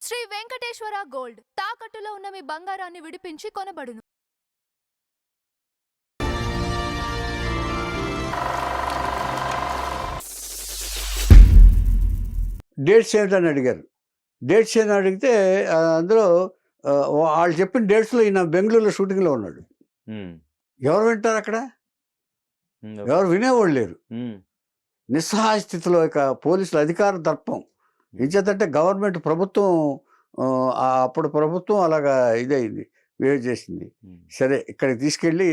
Shri Venkateswara gold తాకట్టులో ఉన్న మీ బంగారాన్ని విడిపించి కొనబడును. డేట్స్ ఏంటని అడిగారు. డేట్స్ ఏంటని అడిగితే అందులో వాళ్ళు చెప్పిన డేట్స్లో ఈయన బెంగళూరులో షూటింగ్లో ఉన్నాడు. ఎవరు వింటారు అక్కడ? ఎవరు వినేవాళ్ళు లేరు. నిస్సహాయ స్థితిలో ఇక పోలీసుల అధికార దర్పం ఇంచేతంటే గవర్నమెంట్ ప్రభుత్వం అప్పుడు ప్రభుత్వం అలాగా ఇదైంది, బిహేవ్ చేసింది. సరే ఇక్కడికి తీసుకెళ్ళి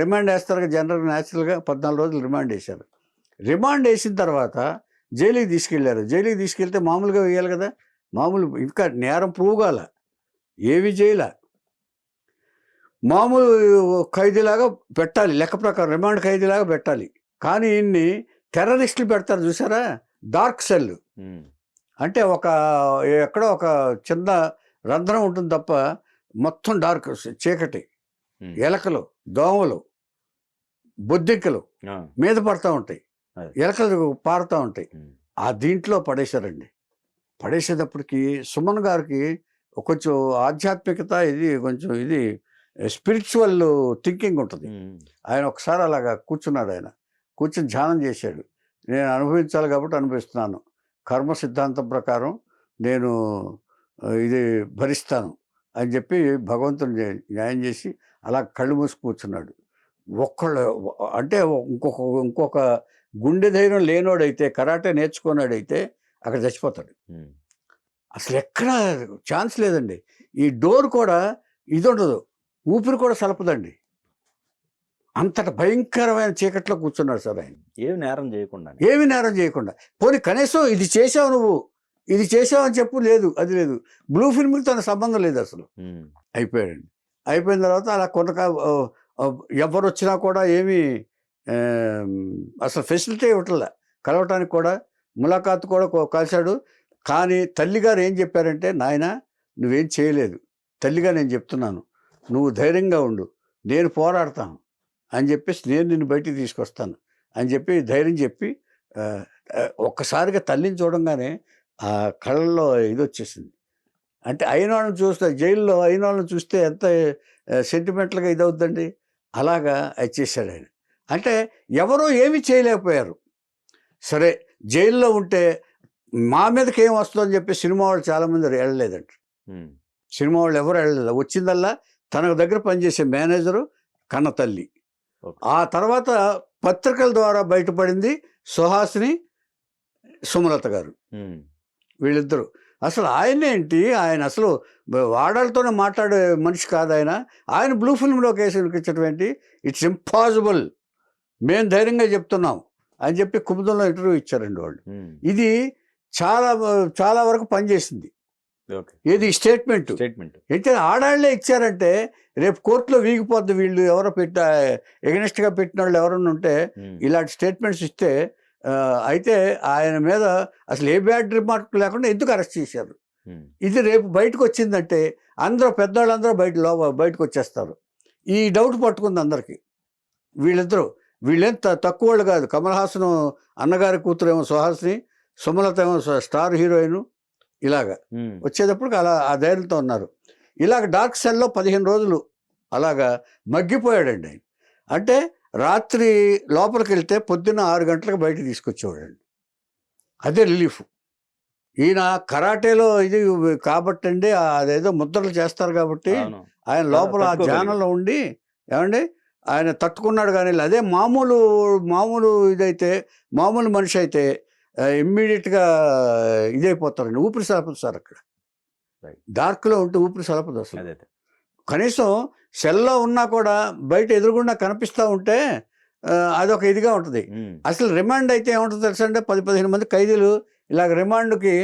రిమాండ్ వేస్తారు జనరల్ న్యాచురల్గా 14 రోజులు రిమాండ్ వేశారు. రిమాండ్ వేసిన తర్వాత జైలుకి తీసుకెళ్లారు. జైలుకి తీసుకెళ్తే మామూలుగా వేయాలి కదా, మామూలు ఇంకా నేరం ప్రూవ్ కాల, ఏవి చేయలే, మామూలు ఖైదీలాగా పెట్టాలి, లెక్క ప్రకారం రిమాండ్ ఖైదీలాగా పెట్టాలి. కానీ ఇన్ని టెర్రరిస్టులు పెడతారు చూసారా, డార్క్ సెల్ అంటే ఎక్కడో ఒక చిన్న రంధ్రం ఉంటుంది తప్ప మొత్తం డార్క్ చీకటి, ఎలకలు, దోమలు, బొద్దింకలు మీద పడతా ఉంటాయి, ఎలకలు పారుతూ ఉంటాయి. ఆ దీంట్లో పడేశారండి. పడేసేటప్పటికి సుమన్ గారికి కొంచెం ఆధ్యాత్మికత, ఇది కొంచెం ఇది స్పిరిచువల్ థింకింగ్ ఉంటుంది. ఆయన ఒకసారి అలాగా కూర్చున్నాడు. ఆయన కూర్చుని ధ్యానం చేశాడు. నేను అనుభవించాలి కాబట్టి అనుభవిస్తున్నాను, కర్మ సిద్ధాంతం ప్రకారం నేను ఇది భరిస్తాను అని చెప్పి భగవంతుని న్యాయం చేసి అలా కళ్ళు మూసి కూర్చున్నాడు. అంటే ఇంకొక గుండె ధైర్యం లేనోడైతే, కరాటే నేర్చుకున్నాడైతే అక్కడ చచ్చిపోతాడు. అసలు ఎక్కడ ఛాన్స్ లేదండి. ఈ డోర్ కూడా ఇది ఉండదు, ఊపిరి కూడా సలపదండి. అంతట భయంకరమైన చీకట్లో కూర్చున్నాడు సార్ ఆయన. ఏమి నేరం చేయకుండా పోనీ కనీసం ఇది చేసావు, నువ్వు ఇది చేసావు అని చెప్పు, లేదు అది లేదు. బ్లూ ఫిల్మ్కి తన సంబంధం లేదు అసలు. అయిపోయాడండి. అయిపోయిన తర్వాత అలా ఎవరు వచ్చినా కూడా ఏమీ అసలు ఫెసిలిటీ ఇవ్వట్లే, కలవటానికి కూడా, ములాఖాత్ కూడా కలిశాడు. కానీ తల్లిగారు ఏం చెప్పారంటే, నాయన నువ్వేం చేయలేదు, తల్లిగా నేను చెప్తున్నాను, నువ్వు ధైర్యంగా ఉండు, నేను పోరాడతాను అని చెప్పేసి నేను నిన్ను బయటికి తీసుకొస్తాను అని చెప్పి ధైర్యం చెప్పి ఒక్కసారిగా తల్లిని చూడంగానే ఆ కళ్ళల్లో ఇది వచ్చేసింది. అంటే అయిన వాళ్ళని చూస్తే, జైల్లో అయిన వాళ్ళని చూస్తే ఎంత సెంటిమెంటల్గా ఇదవుద్దండి, అలాగా అది చేశాడు ఆయన. అంటే ఎవరో ఏమీ చేయలేకపోయారు. సరే జైల్లో ఉంటే మా మీదకి ఏం వస్తుందని చెప్పి సినిమా వాళ్ళు చాలామంది వెళ్ళలేదంట. సినిమా వాళ్ళు ఎవరు వెళ్ళలేదు. వచ్చిందల్లా తన దగ్గర పనిచేసే మేనేజరు, కన్న తల్లి. ఆ తర్వాత పత్రికల ద్వారా బయటపడింది సుహాసిని, సుమలత గారు, వీళ్ళిద్దరు. అసలు ఆయనేంటి, ఆయన అసలు వాడాలతోనే మాట్లాడే మనిషి కాదు ఆయన. ఆయన బ్లూ ఫిల్మ్లో కేసు ఎక్కించడం ఏంటి, ఇట్స్ ఇంపాసిబుల్, మేము ధైర్యంగా చెప్తున్నాం అని చెప్పి కుముదంలో ఇంటర్వ్యూ ఇచ్చారండి వాళ్ళు. ఇది చాలా చాలా వరకు పనిచేసింది. ఏది స్టేట్మెంట్ అయితే ఆడాళ్లే ఇచ్చారంటే రేపు కోర్టులో వీగిపోద్ది. వీళ్ళు ఎవరో ఎగనెస్ట్గా పెట్టిన వాళ్ళు ఎవరన్నా ఉంటే ఇలాంటి స్టేట్మెంట్స్ ఇస్తే, అయితే ఆయన మీద అసలు ఏ బ్యాడ్ రిమార్క్ లేకుండా ఎందుకు అరెస్ట్ చేశారు. ఇది రేపు బయటకు వచ్చిందంటే అందరూ పెద్దవాళ్ళందరూ బయటకు వచ్చేస్తారు. ఈ డౌట్ పట్టుకుంది అందరికీ. వీళ్ళేం తక్కువ వాళ్ళు కాదు. కమల్ హాసన్ అన్నగారి కూతురేమో సుహాసిని, సుమలత ఏమో స్టార్ హీరోయిన్. ఇలాగా వచ్చేటప్పటికి అలా ఆ ధైర్యంతో ఉన్నారు. ఇలాగ డార్క్ సెల్లో 15 రోజులు అలాగా మగ్గిపోయాడండి ఆయన. అంటే రాత్రి లోపలికి వెళ్తే పొద్దున్న 6 గంటలకు బయటకు తీసుకొచ్చేవాడండి. అదే రిలీఫ్. ఈయన కరాటేలో ఇది కాబట్టి అండి, అదేదో ముద్రలు చేస్తారు కాబట్టి ఆయన లోపల ఆ ధ్యానంలో ఉండి ఏమండి ఆయన తట్టుకున్నాడు. కానీ అదే మామూలు ఇదైతే, మామూలు మనిషి అయితే ఇమ్మీడియట్గా ఇదైపోతారండి, ఊపిరి సలపదు సార్. అక్కడ డార్క్లో ఉంటే ఊపిరి సలపదు అసలు. కనీసం సెల్లో ఉన్నా కూడా బయట ఎదురుగుండా కనిపిస్తూ ఉంటే అదొక ఇదిగా ఉంటుంది. అసలు రిమాండ్ అయితే ఏముంటుంది తెలుసా అంటే, 10-15 మంది ఖైదీలు ఇలాగ రిమాండ్కి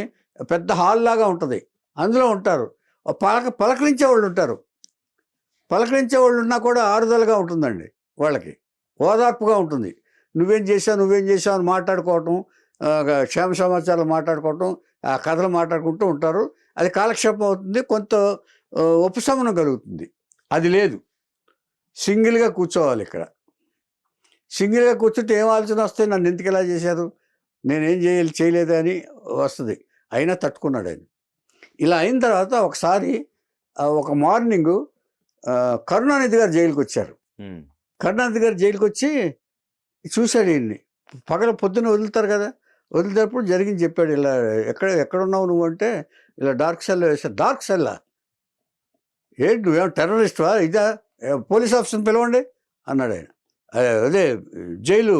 పెద్ద హాల్ లాగా ఉంటుంది, అందులో ఉంటారు. పలకరించే వాళ్ళు ఉంటారు. పలకరించే వాళ్ళు ఉన్నా కూడా ఆరుదలగా ఉంటుందండి వాళ్ళకి, ఓదార్పుగా ఉంటుంది. నువ్వేం చేసావు అని మాట్లాడుకోవటం, క్షేమ సమాచారాలు మాట్లాడుకోవటం, ఆ కథలు మాట్లాడుకుంటూ ఉంటారు. అది కాలక్షేపం అవుతుంది, కొంత ఉపశమనం కలుగుతుంది. అది లేదు. సింగిల్గా కూర్చోవాలి. ఇక్కడ సింగిల్గా కూర్చుంటే ఏం ఆలోచన వస్తాయి, నన్ను ఎందుకు ఇలా చేశారు, నేనేం చేయలేదు అని వస్తుంది. అయినా తట్టుకున్నాడు ఆయన. ఇలా అయిన తర్వాత ఒకసారి ఒక మార్నింగ్ కరుణానిధి గారు జైలుకి వచ్చారు. కరుణానిధి గారు జైలుకి వచ్చి చూశాడు ఈయన్ని. పొద్దున్న వదులుతారు కదా, వదిలేటప్పుడు జరిగింది చెప్పాడు. ఇలా ఎక్కడున్నావు నువ్వు అంటే, ఇలా డార్క్ సెల్లో వేశారు. డార్క్ సెల్లా ఏంటి, నువ్వేమో టెర్రరిస్ట్వా, ఇదా, పోలీస్ ఆఫీసర్ని పిలవండి అన్నాడు ఆయన. అదే జైలు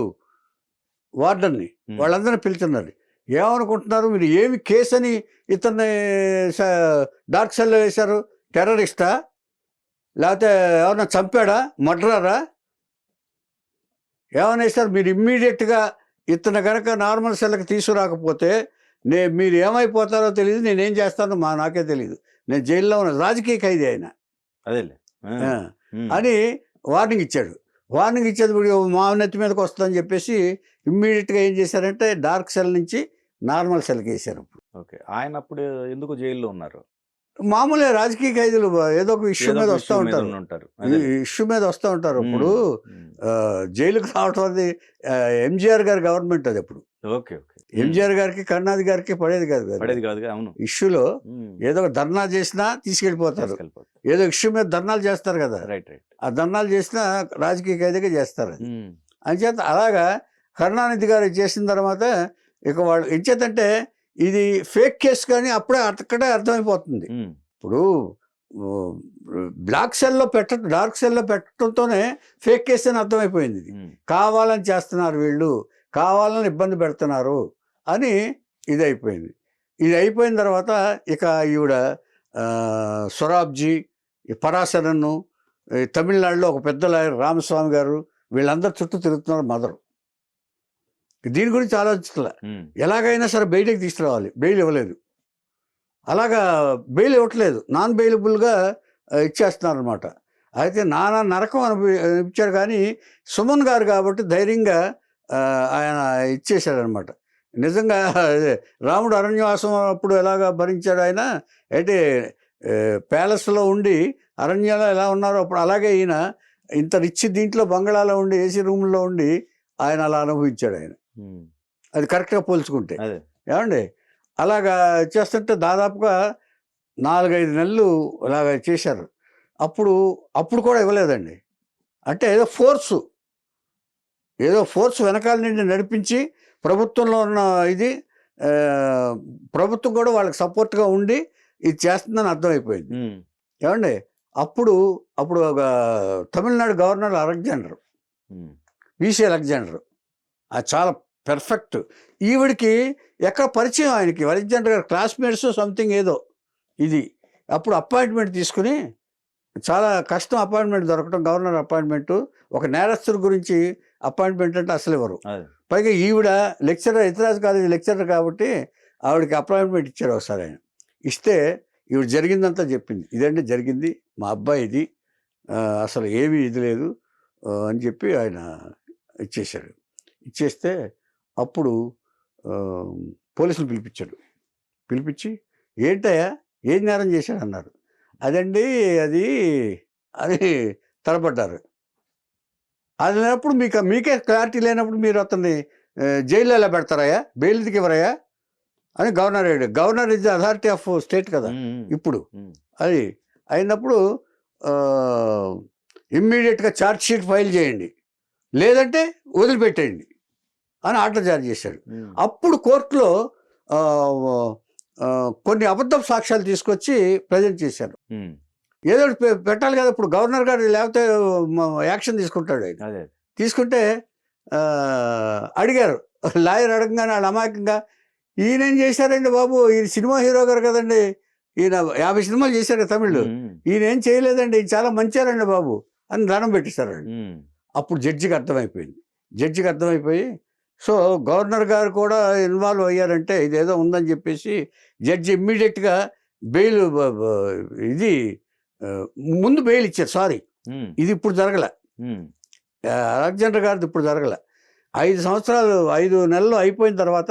వార్డన్ని వాళ్ళందరినీ పిలుచున్నారు. ఏమనుకుంటున్నారు మీరు, ఏమి కేసు అని ఇతన్ని డార్క్ సెల్లో వేశారు? టెర్రరిస్టా, లేకపోతే ఎవరన్నా చంపాడా, మర్డరరా, ఏమైనా వేశారు? మీరు ఇమ్మీడియట్గా ఇతను కనుక నార్మల్ సెల్కి తీసుకురాకపోతే మీరు ఏమైపోతారో తెలియదు, నేనేం చేస్తానో నాకే తెలియదు, నేను జైల్లో ఉన్న రాజకీయ ఖైదీ ఆయన అదేలే అని వార్నింగ్ ఇచ్చాడు. వార్నింగ్ ఇచ్చేది మా నెత్తి మీదకి వస్తుందని చెప్పేసి ఇమ్మీడియట్గా ఏం చేశారంటే డార్క్ సెల్ నుంచి నార్మల్ సెల్కి వేశారు. ఓకే, ఆయన అప్పుడు ఎందుకు జైల్లో ఉన్నారు? మామూలే రాజకీయ ఖైదీలు ఏదో ఒక ఇష్యూ మీద వస్తూ ఉంటారు, ఇష్యూ మీద వస్తూ ఉంటారు. ఇప్పుడు జైలుకు రావటం అది ఎంజీఆర్ గారి గవర్నమెంట్ అది. అప్పుడు ఎంజీఆర్ గారికి కరుణానిధి గారికి పడేది కాదు. అవును, ఇష్యూలో ఏదో ఒక ధర్నా చేసినా తీసుకెళ్ళిపోతారు. ఏదో ఇష్యూ మీద ధర్నాలు చేస్తారు కదా, ఆ ధర్నాలు చేసినా రాజకీయ ఖైదీగా చేస్తారు. అంచేత అలాగా కరుణానిధి గారు చేసిన తర్వాత ఇక వాళ్ళు ఎంచేతంటే ఇది ఫేక్ కేసు కానీ అక్కడే అర్థమైపోతుంది. ఇప్పుడు డార్క్ సెల్లో పెట్టడంతోనే ఫేక్ కేసు అని అర్థమైపోయింది. ఇది కావాలని చేస్తున్నారు, వీళ్ళు కావాలని ఇబ్బంది పెడుతున్నారు అని ఇది అయిపోయింది. ఇది అయిపోయిన తర్వాత ఇక ఈవిడ సొరాబ్జీ, పరాశరన్ను, తమిళనాడులో ఒక పెద్ద లాయర్ రామస్వామి గారు, వీళ్ళందరూ చుట్టూ తిరుగుతున్నారు మదరు. దీని గురించి ఆలోచించలే, ఎలాగైనా సరే బయటకి తీసుకురావాలి. బెయిల్ ఇవ్వలేదు, అలాగా బెయిల్ ఇవ్వట్లేదు, నాన్ బెయిలబుల్గా ఇచ్చేస్తున్నారు అనమాట. అయితే నానా నరకం అనిపించాడు. కానీ సుమన్ గారు కాబట్టి ధైర్యంగా ఆయన ఇచ్చేశాడనమాట. నిజంగా రాముడు అరణ్యవాసం అప్పుడు ఎలాగా భరించాడు ఆయన, అయితే ప్యాలెస్లో ఉండి అరణ్యాలో ఎలా ఉన్నారో అప్పుడు అలాగే ఈయన ఇంత రిచ్ దీంట్లో బంగళాలో ఉండి ఏసీ రూమ్లో ఉండి ఆయన అలా అనుభవించాడు ఆయన. అది కరెక్ట్గా పోల్చుకుంటే ఏమండి, అలాగా చేస్తుంటే దాదాపుగా 4-5 నెలలు అలాగా చేశారు. అప్పుడు కూడా ఇవ్వలేదండి. అంటే ఏదో ఫోర్స్ వెనకాల నుండి నడిపించి ప్రభుత్వంలో ఉన్న ఇది ప్రభుత్వం కూడా వాళ్ళకి సపోర్ట్గా ఉండి ఇది చేస్తుందని అర్థమైపోయింది. ఏమండి, అప్పుడు ఒక Tamil Nadu governor Alexander, VC Alexander, అది చాలా పెర్ఫెక్ట్. ఈవిడికి ఎక్కడ పరిచయం ఆయనకి, అలెగ్జాండర్ గారు క్లాస్మేట్స్ సంథింగ్ ఏదో ఇది. అప్పుడు అపాయింట్మెంట్ తీసుకుని, చాలా కష్టం అపాయింట్మెంట్ దొరకడం, గవర్నర్ అపాయింట్మెంటు. ఒక నేరస్తుడి గురించి అపాయింట్మెంట్ అంటే అసలు ఇవ్వరు. పైగా ఈవిడ లెక్చరర్, ఇతిరాజ్ కాలేజీ లెక్చరర్ కాబట్టి ఆవిడకి అపాయింట్మెంట్ ఇచ్చారు ఒకసారి. ఆయన ఇస్తే ఈవిడ జరిగిందంతా చెప్పింది. ఇదండి జరిగింది, మా అబ్బాయి ఇది, అసలు ఏమీ ఇది లేదు అని చెప్పి ఆయన ఇచ్చేశాడు. ఇచ్చేస్తే అప్పుడు పోలీసులు పిలిపించి ఏంటయ్యా ఏం నేరం చేశాడు అన్నారు. అదండి అది తలపడ్డారు. అది లేనప్పుడు మీకే క్లారిటీ లేనప్పుడు మీరు అతన్ని జైల్లో ఎలా పెడతారయ్యా, బెయిల్కి ఇవ్వరయ్యా అని governor is the authority of state కదా ఇప్పుడు. అది అయినప్పుడు ఇమ్మీడియట్గా ఛార్జ్ షీట్ ఫైల్ చేయండి, లేదంటే వదిలిపెట్టేయండి అని ఆర్డర్ జారీ చేశాడు. అప్పుడు కోర్టులో కొన్ని అబద్ధం సాక్ష్యాలు తీసుకొచ్చి ప్రజెంట్ చేశారు. ఏదో పెట్టాలి కదా, ఇప్పుడు గవర్నర్ గారు లేకపోతే యాక్షన్ తీసుకుంటాడు. ఆయన తీసుకుంటే అడిగారు, లాయర్ అడగగానే వాళ్ళు అమాయకంగా ఈయనేం చేశారండి బాబు, ఈయన సినిమా హీరో గారు కదండి, ఈయన 50 సినిమాలు చేశారు తమిళ్లో, ఈయన ఏం చేయలేదండి, ఈయన చాలా మంచారండి బాబు అని దండం పెట్టేశారండి. అప్పుడు జడ్జికి అర్థమైపోయి సో గవర్నర్ గారు కూడా ఇన్వాల్వ్ అయ్యారంటే ఇదేదో ఉందని చెప్పేసి జడ్జి ఇమ్మీడియట్గా బెయిల్ ఇది ముందు బెయిల్ ఇచ్చారు. సారీ, ఇది ఇప్పుడు జరగలే, అలెగ్జాండర్ గారిది ఇప్పుడు జరగలే. 5 నెలలు అయిపోయిన తర్వాత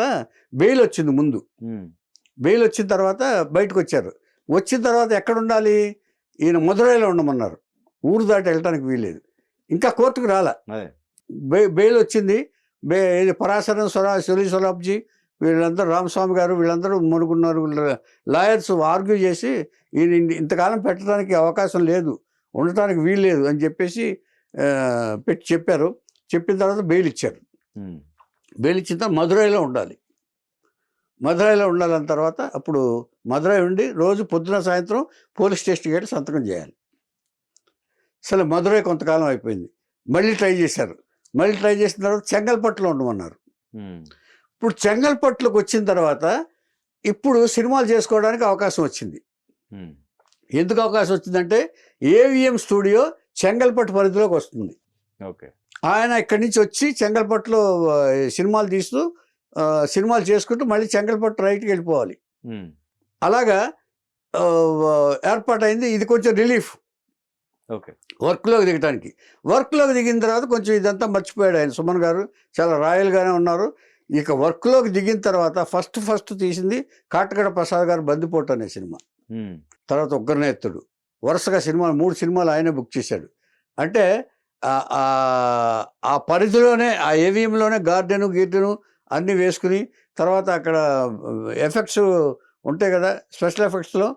బెయిల్ వచ్చింది. ముందు బెయిల్ వచ్చిన తర్వాత బయటకు వచ్చారు. వచ్చిన తర్వాత ఎక్కడ ఉండాలి, ఈయన మధురైలో ఉండమన్నారు, ఊరు దాటి వెళ్ళటానికి వీల్లేదు. ఇంకా కోర్టుకు రాలా, బెయిల్ వచ్చింది. పరాశరన్, సొరాబ్జీ వీళ్ళందరూ రామస్వామి గారు వీళ్ళందరూ మునుగున్నారు లాయర్స్ ఆర్గ్యూ చేసి ఈయన ఇంతకాలం పెట్టడానికి అవకాశం లేదు, ఉండటానికి వీలు లేదు అని చెప్పేసి పెట్టి చెప్పారు. చెప్పిన తర్వాత బెయిల్ ఇచ్చారు. బెయిల్ ఇచ్చిన తర్వాత మదురైలో ఉండాలి. మదురైలో ఉండాలన్న తర్వాత అప్పుడు మదురై ఉండి రోజు పొద్దున సాయంత్రం పోలీస్ స్టేషన్కి వెళ్ళి సంతకం చేయాలి. అసలు మదురై కొంతకాలం అయిపోయింది. మళ్ళీ ట్రై చేశారు. మళ్ళీ ట్రై చేసిన తర్వాత చెంగల్పట్టులో ఉండమన్నారు. ఇప్పుడు చెంగల్పట్టులోకి వచ్చిన తర్వాత ఇప్పుడు సినిమాలు చేసుకోవడానికి అవకాశం వచ్చింది. ఎందుకు అవకాశం వచ్చిందంటే ఏవిఎం స్టూడియో చెంగల్పట్టు పరిధిలోకి వస్తుంది. ఓకే. ఆయన ఇక్కడి నుంచి వచ్చి చెంగల్పట్టులో సినిమాలు తీస్తూ సినిమాలు చేసుకుంటూ మళ్ళీ చెంగల్పట్టు రైట్కి వెళ్ళిపోవాలి. అలాగా ఏర్పాటైంది. ఇది కొంచెం రిలీఫ్ ఓకే వర్క్లోకి దిగటానికి. వర్క్లోకి దిగిన తర్వాత కొంచెం ఇదంతా మర్చిపోయాడు ఆయన. సుమన్ గారు చాలా రాయల్గానే ఉన్నారు. ఇక వర్క్లోకి దిగిన తర్వాత ఫస్ట్ తీసింది కాటగడ ప్రసాద్ గారు బందిపోటు అనే సినిమా. తర్వాత ఉగ్రనేత్రుడు. వరుసగా సినిమాలు 3 సినిమాలు ఆయనే బుక్ చేశాడు. అంటే ఆ పరిధిలోనే ఆ ఏవిఎంలోనే గీర్డెను అన్నీ వేసుకుని తర్వాత అక్కడ ఎఫెక్ట్స్ ఉంటాయి కదా, స్పెషల్ ఎఫెక్ట్స్లో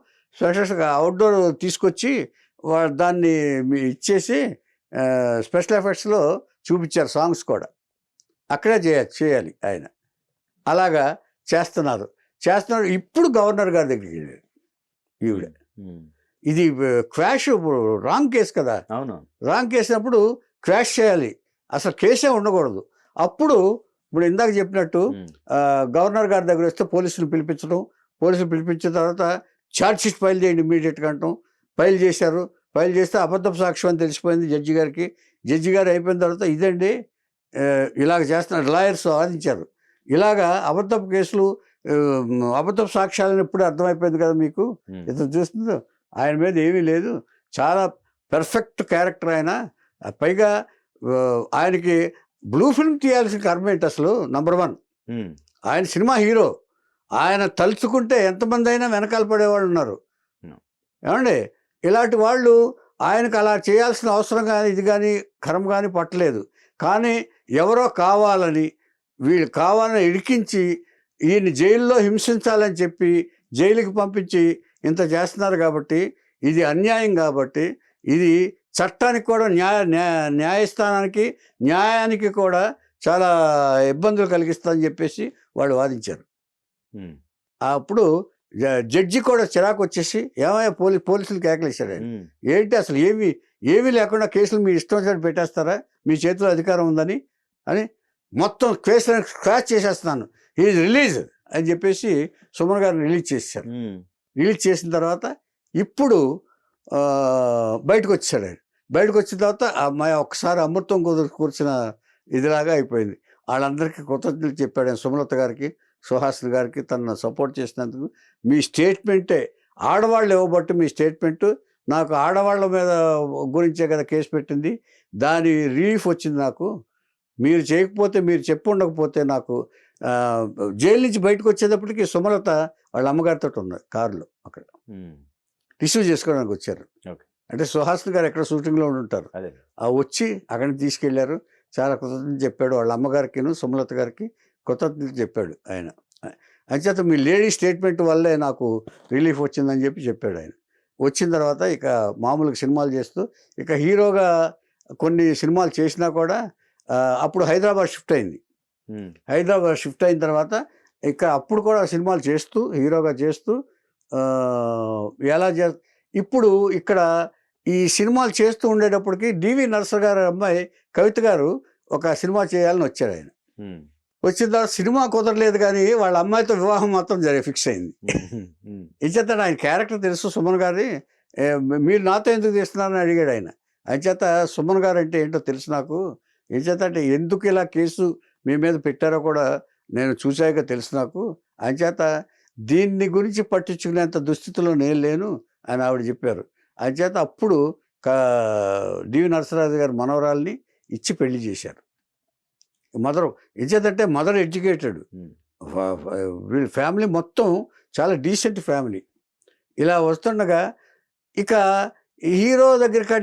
అవుట్డోర్ తీసుకొచ్చి దాన్ని ఇచ్చేసి స్పెషల్ ఎఫెక్ట్స్లో చూపించారు. సాంగ్స్ కూడా అక్కడే చేయాలి ఆయన. అలాగా చేస్తున్నారు. ఇప్పుడు గవర్నర్ గారి దగ్గరికి వెళ్ళారు ఈవిడ. ఇది క్వాష్ రాంగ్ కేసు కదా. అవును, రాంగ్ కేసినప్పుడు క్వాష్ చేయాలి, అసలు కేసే ఉండకూడదు. అప్పుడు ఇప్పుడు ఇందాక చెప్పినట్టు గవర్నర్ గారి దగ్గర వస్తే పోలీసులు పిలిపించిన తర్వాత ఛార్జ్ షీట్ ఫైల్ చేయండి ఇమీడియట్గా అంటాం. ఫైల్ చేశారు. ఫైల్ చేస్తే అబద్ధపు సాక్ష్యం అని తెలిసిపోయింది జడ్జి గారికి. జడ్జి గారు అయిపోయిన తర్వాత ఇదండి ఇలాగ చేస్తున్నారు. లాయర్స్ వాదించారు. ఇలాగా అబద్ధపు కేసులు అబద్ధపు సాక్ష్యాలను ఎప్పుడు అర్థమైపోయింది కదా మీకు. ఇతను చూస్తుందో ఆయన మీద ఏమీ లేదు, చాలా పెర్ఫెక్ట్ క్యారెక్టర్ ఆయన. పైగా ఆయనకి బ్లూ ఫిల్మ్ తీయాల్సిన కర్మ ఏంటి అసలు. నంబర్ 1 ఆయన సినిమా హీరో. ఆయన తలుచుకుంటే ఎంతమంది అయినా వెనకాల పడేవాళ్ళు ఉన్నారు. ఏమండి ఇలాంటి వాళ్ళు ఆయనకు అలా చేయాల్సిన అవసరం కానీ ఇది కానీ కర్మ కానీ పట్టలేదు. కానీ ఎవరో వీళ్ళు కావాలని ఇడికించి ఈయన జైల్లో హింసించాలని చెప్పి జైలుకి పంపించి ఇంత చేస్తున్నారు. కాబట్టి ఇది అన్యాయం. కాబట్టి ఇది చట్టానికి కూడా న్యాయస్థానానికి న్యాయానికి కూడా చాలా ఇబ్బందులు కలిగిస్తుందని చెప్పేసి వాళ్ళు వాదించారు. అప్పుడు జడ్జి కూడా చిరాకు వచ్చేసి ఏమయ్యా పోలీసులు కేకలేశారు. ఏంటి అసలు ఏమీ లేకుండా కేసులు మీ ఇష్టం వచ్చినట్టు పెట్టేస్తారా, మీ చేతిలో అధికారం ఉందని అని మొత్తం కేసులను స్క్రాచ్ చేసేస్తున్నాను, ఈజ్ రిలీజ్ అని చెప్పేసి సుమన్ గారిని రిలీజ్ చేశారు. రిలీజ్ చేసిన తర్వాత ఇప్పుడు బయటకు వచ్చాడు ఆయన. బయటకు వచ్చిన తర్వాత అమ్మాయి ఒక్కసారి అమృతం కూర్చిన ఇదిలాగా అయిపోయింది. వాళ్ళందరికీ కృతజ్ఞతలు చెప్పాడు ఆయన. సుమలత గారికి, సుహాసిని గారికి తనను సపోర్ట్ చేసినందుకు. మీ స్టేట్మెంటే ఆడవాళ్ళు ఇవ్వబట్టి మీ స్టేట్మెంటు నాకు ఆడవాళ్ళ మీద గురించే కదా కేసు పెట్టింది, దాని రిలీఫ్ వచ్చింది నాకు. మీరు చేయకపోతే, మీరు చెప్పు ఉండకపోతే నాకు జైలు నుంచి బయటకు వచ్చేటప్పటికి సుమలత వాళ్ళ అమ్మగారితో ఉన్నారు కారులో అక్కడ రిసీవ్ చేసుకోవడానికి వచ్చారు. అంటే సుహాసిని గారు ఎక్కడ షూటింగ్లో ఉంటారు. వచ్చి అక్కడికి తీసుకెళ్లారు. చాలా కృతజ్ఞతలు చెప్పాడు వాళ్ళ అమ్మగారికి, సుమలత గారికి కృతజ్ఞతలు చెప్పాడు ఆయన. అంచేత మీ లేడీ స్టేట్మెంట్ వల్లే నాకు రిలీఫ్ వచ్చిందని చెప్పాడు ఆయన. వచ్చిన తర్వాత ఇక మామూలుగా సినిమాలు చేస్తూ ఇక హీరోగా కొన్ని సినిమాలు చేసినా కూడా అప్పుడు హైదరాబాద్ షిఫ్ట్ అయింది. హైదరాబాద్ షిఫ్ట్ అయిన తర్వాత ఇక అప్పుడు కూడా సినిమాలు చేస్తూ హీరోగా చేస్తూ ఇప్పుడు ఇక్కడ ఈ సినిమాలు చేస్తూ ఉండేటప్పటికి డివి నరసర్ గారి అమ్మాయి కవిత గారు ఒక సినిమా చేయాలని వచ్చాడు ఆయన. వచ్చిన తర్వాత సినిమా కుదరలేదు కానీ వాళ్ళ అమ్మాయితో వివాహం మాత్రం ఫిక్స్ అయింది. ఇంచేత ఆయన క్యారెక్టర్ తెలుసు సుమన్ గారి. మీరు నాతో ఎందుకు తీస్తున్నారని అడిగాడు ఆయన. అంచేత సుమన్ గారు అంటే ఏంటో తెలుసు నాకు. ఇంచేత అంటే ఎందుకు ఇలా కేసు మీ మీద పెట్టారో కూడా నేను చూశాక తెలుసు నాకు. అంచేత దీన్ని గురించి పట్టించుకునేంత దుస్థితిలో నేను లేను అని ఆవిడ చెప్పారు. అంచేత అప్పుడు డివి నరసరాజు గారి మనవరాల్ని ఇచ్చి పెళ్లి చేశారు. ఎంచేతంటే మదర్ ఎడ్యుకేటెడ్. వీళ్ళ ఫ్యామిలీ మొత్తం చాలా డీసెంట్ ఫ్యామిలీ. ఇలా వస్తుండగా ఇక హీరో దగ్గరికి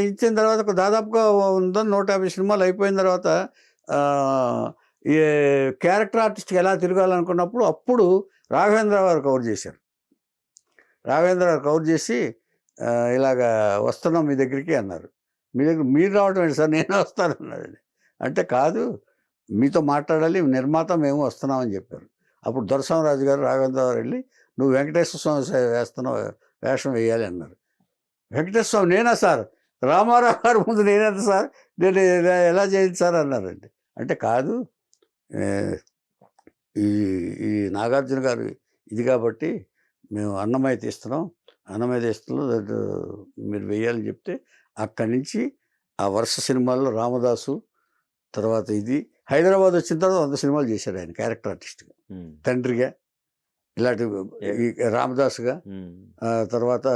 ఇచ్చిన తర్వాత దాదాపుగా 150 సినిమాలు అయిపోయిన తర్వాత ఈ క్యారెక్టర్ ఆర్టిస్ట్కి ఎలా తిరగాలనుకున్నప్పుడు అప్పుడు రాఘవేంద్ర గారు కవర్ చేశారు. రాఘవేంద్ర గారు కవర్ చేసి ఇలాగా వస్తున్నాం మీ దగ్గరికి అన్నారు. మీ దగ్గర మీరు రావడం ఏంటి సార్, నేనే వస్తాను అన్నాడండి. అంటే కాదు, మీతో మాట్లాడాలి, నిర్మాత మేము వస్తున్నామని చెప్పారు. అప్పుడు దొరస్వామిరాజు గారు రాఘవేంద్ర గారు వెళ్ళి నువ్వు వెంకటేశ్వర స్వామి వేస్తున్నావు, వేషం వేయాలి అన్నారు. వెంకటేశ్వర స్వామి నేనా సార్, రామారావు గారు ముందు నేనేంత సార్, నేను ఎలా చేయాలి సార్ అన్నారండి. అంటే కాదు, ఈ ఈ నాగార్జున గారు ఇది కాబట్టి మేము అన్నమయ్య తీస్తున్నాం, అన్నమయ్య తీస్తున్నాం మీరు వేయాలని చెప్తే అక్కడి నుంచి ఆ వరుస సినిమాల్లో రామదాసు, తర్వాత ఇది హైదరాబాద్ వచ్చిన తర్వాత 100 సినిమాలు చేశాడు ఆయన క్యారెక్టర్ ఆర్టిస్ట్గా. తండ్రిగా ఇలాంటి రామదాసుగా, తర్వాత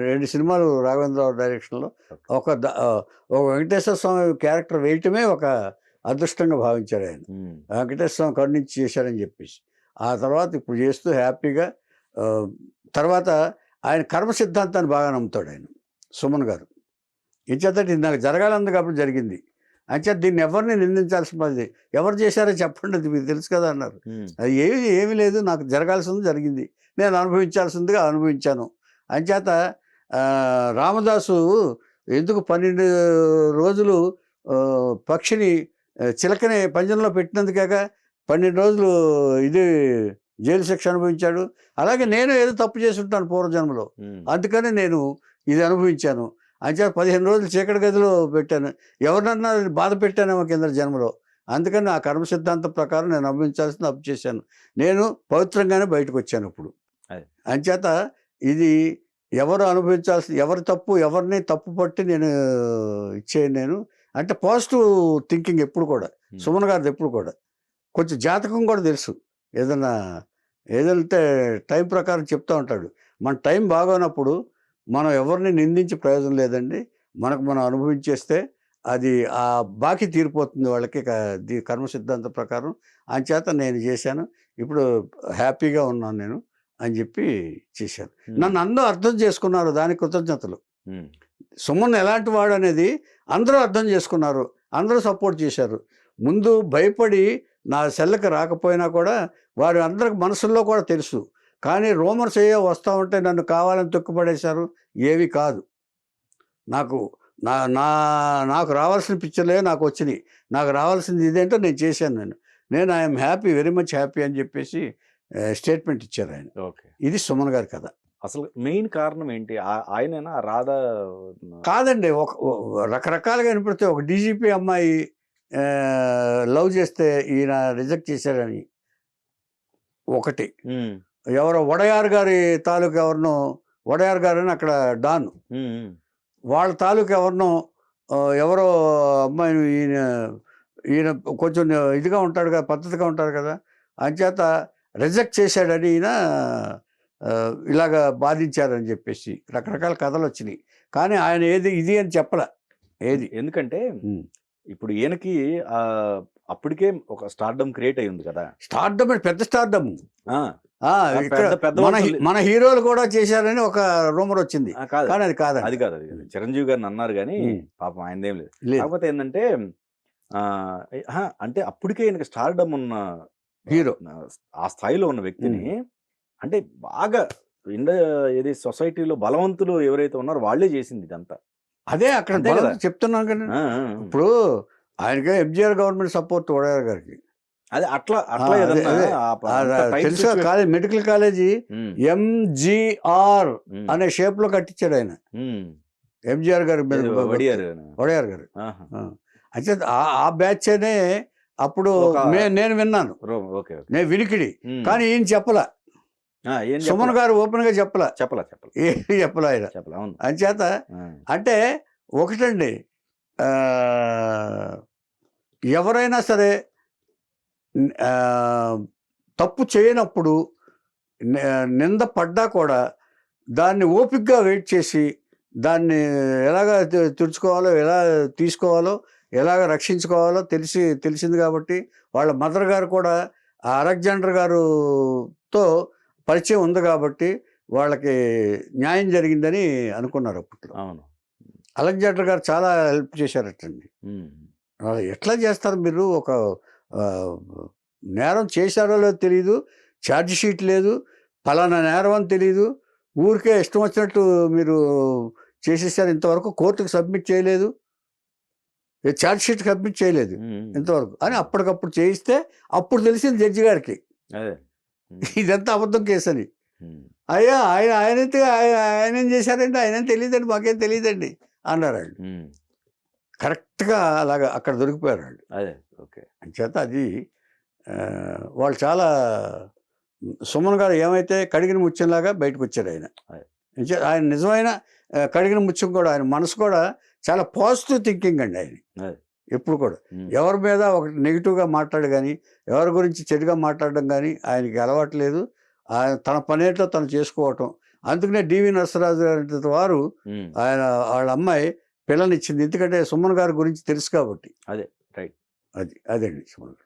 2 సినిమాలు రాఘవేంద్రరావు డైరెక్షన్లో ఒక వెంకటేశ్వర స్వామి క్యారెక్టర్ వేయటమే ఒక అదృష్టంగా భావించాడు ఆయన. వెంకటేశ్వర స్వామి కడు నుంచి చేశాడని చెప్పేసి ఆ తర్వాత ఇప్పుడు చేస్తూ హ్యాపీగా. తర్వాత ఆయన కర్మ సిద్ధాంతాన్ని బాగా నమ్ముతాడు ఆయన, సుమన్ గారు. ఇంచేత ఇది నాకు జరగాలంది కాబట్టి జరిగింది. అంచేత దీన్ని ఎవరిని నిందించాల్సిన పని, ఎవరు చేశారో చెప్పండి, అది మీకు తెలుసు కదా అన్నారు. అది ఏమీ లేదు, నాకు జరగాల్సింది జరిగింది, నేను అనుభవించాల్సిందిగా అనుభవించాను. అంచేత రామదాసు ఎందుకు 12 రోజులు పక్షిని చిలకని పంజంలో పెట్టినందుకేగా 12 రోజులు ఇది జైలు శిక్ష అనుభవించాడు. అలాగే నేను ఏదో తప్పు చేసి ఉంటాను పూర్వజన్మలో, అందుకని నేను ఇది అనుభవించాను. అంచేత 15 రోజులు చీకటి గదిలో పెట్టాను, ఎవరినన్నా బాధ పెట్టానేమో కింద జన్మలో, అందుకని ఆ కర్మ సిద్ధాంతం ప్రకారం నేను అనుభవించాల్సింది అప్పు చేశాను, నేను పవిత్రంగానే బయటకు వచ్చాను ఇప్పుడు. అంచేత ఇది ఎవరు అనుభవించాల్సి, ఎవరి తప్పు ఎవరిని తప్పు పట్టి నేను ఇచ్చేయను. నేను అంటే పాజిటివ్ థింకింగ్ ఎప్పుడు కూడా, సుమన్ గారిది ఎప్పుడు కూడా. కొంచెం జాతకం కూడా తెలుసు, ఏదంటే టైం ప్రకారం చెప్తూ ఉంటాడు. మన టైం బాగోనప్పుడు మనం ఎవరిని నిందించి ప్రయోజనం లేదండి, మనకు మనం అనుభవించేస్తే అది ఆ బాకీ తీరిపోతుంది వాళ్ళకి కర్మ సిద్ధాంతం ప్రకారం. అంచేత నేను చేశాను, ఇప్పుడు హ్యాపీగా ఉన్నాను నేను అని చెప్పి చేశాను. నన్ను అందరూ అర్థం చేసుకున్నారు, దానికి కృతజ్ఞతలు. సుమన్ ఎలాంటి వాడు అనేది అందరూ అర్థం చేసుకున్నారు, అందరూ సపోర్ట్ చేశారు. ముందు భయపడి నా సెల్లకు రాకపోయినా కూడా వారి అందరికి మనసుల్లో కూడా తెలుసు. కానీ రూమర్స్ ఏవో వస్తూ ఉంటే నన్ను కావాలని తొక్కుపడేశారు, ఏవి కాదు. నాకు రావాల్సిన పిక్చర్లే నాకు వచ్చినాయి, నాకు రావాల్సింది ఇదేంటో నేను చేశాను. నేను I'm happy, very much happy అని చెప్పేసి స్టేట్మెంట్ ఇచ్చారు ఆయన. ఇది సుమన్ గారి కథ. అసలు మెయిన్ కారణం ఏంటి? ఆయనేనా రాధా? కాదండి, రకరకాలుగా వినపడితే ఒక డీజీపీ అమ్మాయి లవ్ చేస్తే ఈయన రిజెక్ట్ చేశాడని ఒకటి, ఎవరో వడయార్ గారి తాలూకు ఎవరినో, వడయార్ గారు అని అక్కడ డాన్, వాళ్ళ తాలూకు ఎవరో అమ్మాయిని ఈయన కొంచెం ఇదిగా ఉంటాడు కదా, పద్ధతిగా ఉంటాడు కదా, అంచేత రిజెక్ట్ చేశాడని ఈయన ఇలాగ బాధించారని చెప్పేసి రకరకాల కథలు వచ్చినాయి. కానీ ఆయన ఇది అని చెప్పలే ఏది. ఎందుకంటే ఇప్పుడు ఈయనకి అప్పటికే ఒక స్టార్డమ్ క్రియేట్ అయి ఉంది కదా. స్టార్డమ్ అంటే పెద్ద స్టార్డమ్. మన హీరోలు కూడా చేశారని ఒక రూమర్ వచ్చింది, కానీ అది కాదు. అది కాదు, చిరంజీవి గారిని అన్నారు కానీ పాపం ఆయనదేం లేదు. కాకపోతే ఏంటంటే అంటే అప్పటికే ఈయనకి స్టార్డమ్ ఉన్న హీరో, ఆ స్థాయిలో ఉన్న వ్యక్తిని అంటే బాగా ఏది సొసైటీలో బలవంతులు ఎవరైతే ఉన్నారో వాళ్ళే చేసింది ఇదంతా. అదే అక్కడ చెప్తున్నాను కదా. ఇప్పుడు ఆయనకే ఎంజీఆర్ గవర్నమెంట్ సపోర్ట్ వడయార్ గారికి. అదే అట్లా తెలుసు, కాలేజ్ మెడికల్ కాలేజీ ఎంజీఆర్ అనే షేప్ లో కట్టించాడు ఆయన, ఎంజీఆర్ గారు, వడయార్ గారు. అయితే ఆ బ్యాచ్ అనే అప్పుడు నేను విన్నాను, నేను వినికిడి. కానీ ఈయన చెప్పలా, సుమన్ గారు ఓపెన్ గా చెప్పలా ఆయన. అంచేత అంటే ఒకటండి, ఎవరైనా సరే తప్పు చేయనప్పుడు నింద పడ్డా కూడా దాన్ని ఓపికగా వెయిట్ చేసి దాన్ని ఎలాగ తుడుచుకోవాలో, ఎలా తీసుకోవాలో, ఎలాగ రక్షించుకోవాలో తెలిసింది. కాబట్టి వాళ్ళ మదర్ గారు కూడా అలెగ్జాండర్ గారుతో పరిచయం ఉంది కాబట్టి వాళ్ళకి న్యాయం జరిగిందని అనుకున్నారు అప్పట్లో. అవును, అలెగ్జాండర్ గారు చాలా హెల్ప్ చేశారటండి. ఎట్లా చేస్తారు మీరు, ఆ, నేరం చేశారో లేదో తెలియదు, ఛార్జ్ షీట్ లేదు, పలానా నేరం అని తెలియదు, ఊరికే ఇష్టం వచ్చినట్టు మీరు చేసేసారు, ఇంతవరకు కోర్టుకు సబ్మిట్ చేయలేదు, ఛార్జ్ షీట్ సబ్మిట్ చేయలేదు ఇంతవరకు అని అప్పటికప్పుడు చేయిస్తే అప్పుడు తెలిసింది జడ్జి గారికి అదే ఇదంతా అబద్ధం కేసు అని. అయ్యా ఆయన ఏం చేశారండి, ఆయన తెలియదండి, మాకేం తెలియదండి అన్నారు వాళ్ళు. కరెక్ట్గా అలాగా అక్కడ దొరికిపోయారు వాళ్ళు. అదే ఓకే. అంచేత అది వాళ్ళు చాలా సుమన్ గారు ఏమైతే కడిగిన ముత్యంలాగా బయటకు వచ్చారు ఆయన. ఆయన నిజమైన కడిగిన ముత్యం కూడా, ఆయన మనసు కూడా చాలా పాజిటివ్ థింకింగ్ అండి ఆయన. ఎప్పుడు కూడా ఎవరి మీద ఒకటి నెగిటివ్గా మాట్లాడు కానీ, ఎవరి గురించి చెడుగా మాట్లాడడం కానీ ఆయనకి అలవాట్లేదు. ఆయన తన పనేట్లో తను చేసుకోవటం. అందుకనే డివి నరసరాజు గారి వారు ఆయన వాళ్ళ అమ్మాయి పిల్లనిచ్చింది, ఎందుకంటే సుమన్ గారి గురించి తెలుసు కాబట్టి. అదే రైట్. అదండి సుమన్ గారు.